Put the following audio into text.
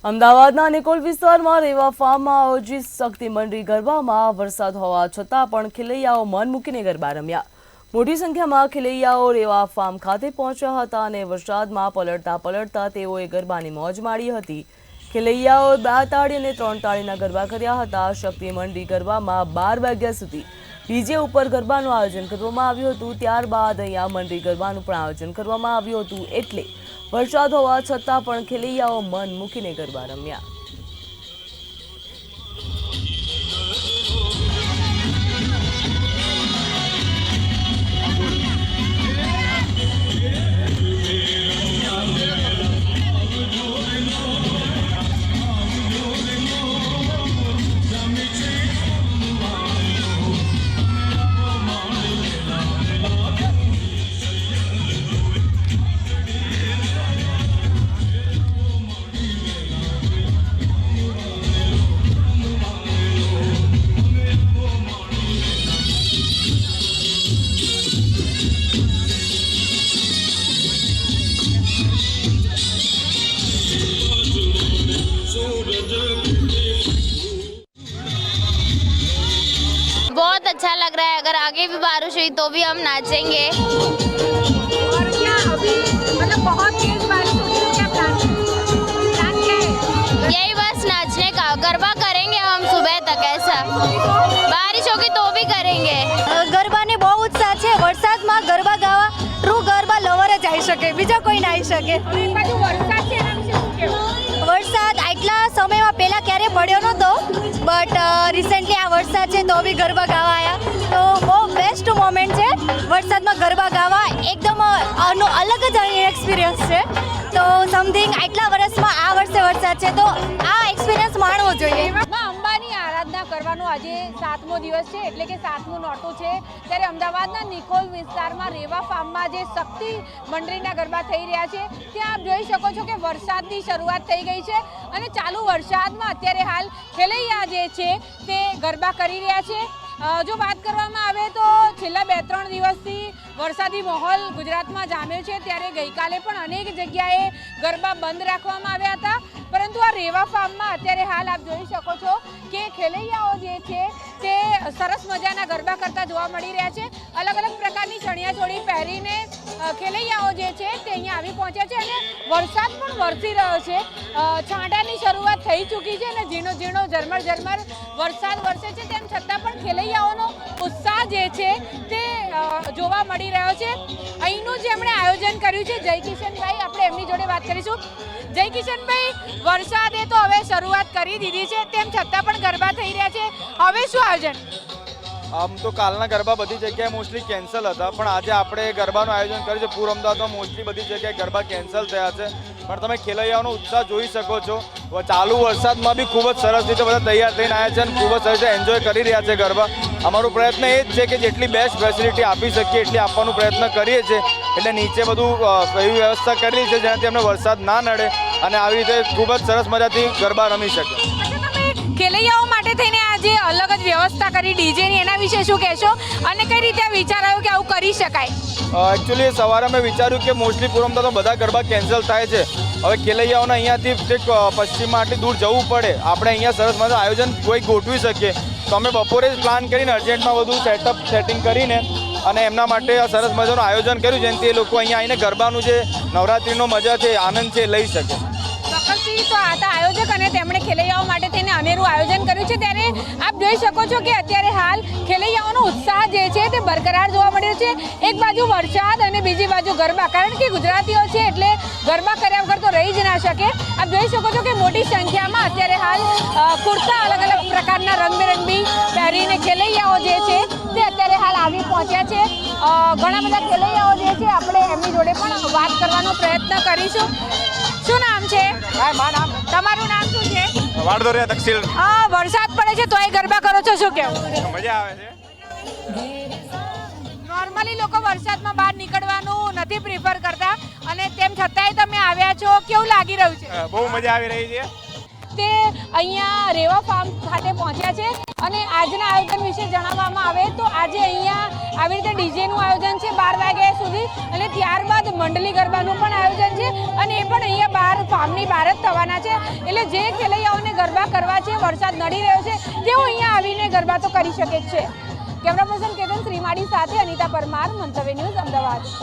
અમદાવાદના નિકોલ વિસ્તારમાં રેવા ફાર્મમાં આયોજિત શક્તિ મંડળી ગરબામાં વરસાદ હોવા છતાં પણ ખેલૈયાઓ મન મૂકીને ગરબા રમ્યા। મોટી સંખ્યામાં ખેલૈયાઓ રેવા ફાર્મ ખાતે પહોંચ્યા હતા અને વરસાદમાં પલળતા તેઓએ ગરબાની મોજ માણી હતી। ખેલૈયાઓએ 2 તાળી અને 3 તાળીના ગરબા કર્યા હતા। શક્તિ મંડળી ગરબામાં 12 વાગ્યા સુધી ડીજે ઉપર ગરબાનું આયોજન કરવામાં આવ્યું હતું। ત્યારબાદ અહીંયા મંડળી ગરબાનું પણ આયોજન કરવામાં આવ્યું હતું। એટલે વરસાદ હોવા છતાં પણ ખેલૈયાઓ મન મૂકીને ગરબા રમ્યા। बहुत अच्छा लग रहा है। अगर आगे भी बारिश हुई तो भी हम नाचेंगे। और क्या अभी मतलब बहुत तेज बारिश हो रही है, क्या प्लान क्या है? यही बस नाचने का, गरबा करेंगे हम सुबह तक। ऐसा बारिश होगी तो भी करेंगे। ગરબાને બહુ ઉત્સાહ છે। વરસાદમાં ગરબા ગાવા ટ્રુ ગરબા લવર જ આવી શકે, બીજા કોઈ ના આવી શકે। એક બાજુ વરસાદ છે, એના વિશે શું કહેવું? વરસાદ આટલા સમયમાં પહેલાં ક્યારે પડ્યો નહોતો, બટ રિસેન્ટલી આ વરસાદ છે તો બી ગરબા ગાવા આવ્યા, તો બહુ બેસ્ટ મોમેન્ટ છે વરસાદમાં ગરબા ગાવા। એકદમ અલગ જ એક્સપિરિયન્સ છે। તો સમથિંગ આટલા વર્ષમાં આ વર્ષે વરસાદ છે તો આ એક્સપિરિયન્સ માણવો જોઈએ। માં અંબાની આરાધના કરવાનો આજે 7મો દિવસ છે, એટલે કે 7મું નોરતું છે। ત્યારે અમદાવાદના નિકોલ વિસ્તારમાં રેવા ફાર્મમાં જે શક્તિ મંડળીના ગરબા થઈ રહ્યા છે, ત્યાં આપ જોઈ શકો છો કે વરસાદની શરૂઆત થઈ ગઈ છે અને ચાલુ વરસાદમાં અત્યારે હાલ ખેલૈયા જે છે તે ગરબા કરી રહ્યા છે। જો વાત કરવામાં આવે તો છેલ્લા 2-3 દિવસથી વરસાદી માહોલ ગુજરાતમાં જામ્યો છે, ત્યારે ગઈકાલે પણ અનેક જગ્યાએ ગરબા બંધ રાખવામાં આવ્યા હતા, પરંતુ આ રેવા ફાર્મમાં અત્યારે હાલ આપ જોઈ શકો છો કે ખેલૈયાઓ જે છે તે સરસ મજાના ગરબા કરતા જોવા મળી રહ્યા છે। અલગ અલગ પ્રકારની ચણિયાચોળી પહેરીને ખેલૈયાઓ જે છે તે અહીંયા આવી પહોંચ્યા છે અને વરસાદ પણ વરસી રહ્યો છે। છાંટાની શરૂઆત થઈ ચૂકી છે અને ઝીણો ઝીણો ઝરમર વરસાદ વરસે છે, તેમ છતાં પણ ખેલૈયાઓનો ઉત્સાહ જે છે તે જોવા મળી રહ્યો છે। અહીંનું જે એમણે આયોજન કર્યું છે, જય કિશનભાઈ, આપણે એમની જોડે વાત કરીશું। જય કિશનભાઈ, વરસાદે તો હવે શરૂઆત કરી દીધી છે, તેમ છતાં પણ ગરબા થઈ રહ્યા છે, હવે શું આયોજન? આમ તો કાલના ગરબા બધી જગ્યાએ મોસ્ટલી કેન્સલ હતા, પણ આજે આપણે ગરબાનું આયોજન કર્યું છે। પૂર અમદાવાદમાં મોસ્ટલી બધી જગ્યાએ ગરબા કેન્સલ થયા છે, પણ તમે ખેલૈયાઓનો ઉત્સાહ જોઈ શકો છો। ચાલુ વરસાદમાં બી ખૂબ જ સરસ રીતે બધા તૈયાર થઈને આવ્યા છે અને ખૂબ જ સરસ રીતે એન્જોય કરી રહ્યા છે ગરબા। અમારો પ્રયત્ન એ જ છે કે જેટલી બેસ્ટ ફેસિલિટી આપી શકીએ એટલી આપવાનો પ્રયત્ન કરીએ છીએ, એટલે નીચે બધું એવી વ્યવસ્થા કરેલી છે જેનાથી અમને વરસાદ ના નડે અને આવી રીતે ખૂબ જ સરસ મજાથી ગરબા રમી શકે। ખેલૈયાઓ માટે થઈને આજે અલગ જ વ્યવસ્થા કરી ડીજેની, એના વિશે શું કહેશો અને કઈ રીતે વિચાર આવ્યો કે આવું કરી શકાય? એકચ્યુઅલી સવારે મેં વિચાર્યું કે મોસ્ટલી પૂર અમદાવાદમાં બધા ગરબા કેન્સલ થાય છે, હવે ખેલૈયાઓને અહીંયાથી પશ્ચિમમાં આટલી દૂર જવું પડે, આપણે અહીંયા સરસ મજાનું આયોજન કોઈ ગોઠવી શકીએ, તો અમે બપોરે જ પ્લાન કરીને અર્જન્ટમાં બધું સેટિંગ કરીને અને એમના માટે આ સરસ મજાનું આયોજન કર્યું, જેનાથી એ લોકો અહીંયા આવીને ગરબાનું જે નવરાત્રિનો મજા છે, આનંદ છે, લઈ શકે। ચોક્કસથી તો આ આયોજક અને તેમણે ખેલૈયાઓ માટે થઈને અનેરું આયોજન કર્યું છે, ત્યારે આપ જોઈ શકો છો કે અત્યારે હાલ ખેલૈયાઓનો ઉત્સાહ જે છે તે બરકરાર જોવા મળ્યો છે। એક બાજુ વરસાદ અને બીજી બાજુ ગરબા, કારણ કે ગુજરાતીઓ છે એટલે ગરબા કર્યા વગર તો રહી જ ના શકે। આપ જોઈ શકો છો કે મોટી સંખ્યામાં અત્યારે હાલ કુર્તા અલગ અલગ પ્રકારના રંગબેરંગી પહેરીને ખેલૈયાઓ જે છે તે અત્યારે હાલ આવી પહોંચ્યા છે। ઘણા બધા ખેલૈયાઓ જે છે આપણે એમની જોડે પણ વાત કરવાનો પ્રયત્ન કરીશું। શું નામ છે? તમારું નામ શું છે? વાડદોરિયા દક્ષિલ। વરસાદ પડે છે તોય ગરબા કરો છો, શું કેવું? મજા આવે છે। નોર્મલી લોકો વરસાદમાં બહાર નીકળવાનું નથી પ્રિફર કરતા અને તેમ છતાંય તમે આવ્યા છો, કેવું લાગી રહ્યું છે? બહુ મજા આવી રહી છે। તે અહીંયા રેવા ફાર્મ ખાતે પહોંચ્યા છે અને આજના આયોજન વિશે જણાવવામાં આવે તો આજે અહીંયા આવી રીતે ડીજેનું આયોજન છે 12 વાગ્યા સુધી અને ત્યારબાદ મંડળી ગરબાનું પણ આયોજન છે અને એ પણ અહીંયા બહાર ફાર્મની બહાર જ થવાના છે। એટલે જે ખેલૈયાઓને ગરબા કરવા છે, વરસાદ નડી રહ્યો છે, તેઓ અહીંયા આવીને ગરબા તો કરી શકે જ છે. કેમેરા પર્સન કેતન શ્રીમાળી સાથે અનિતા પરમાર, મંતવ્ય ન્યૂઝ, અમદાવાદ.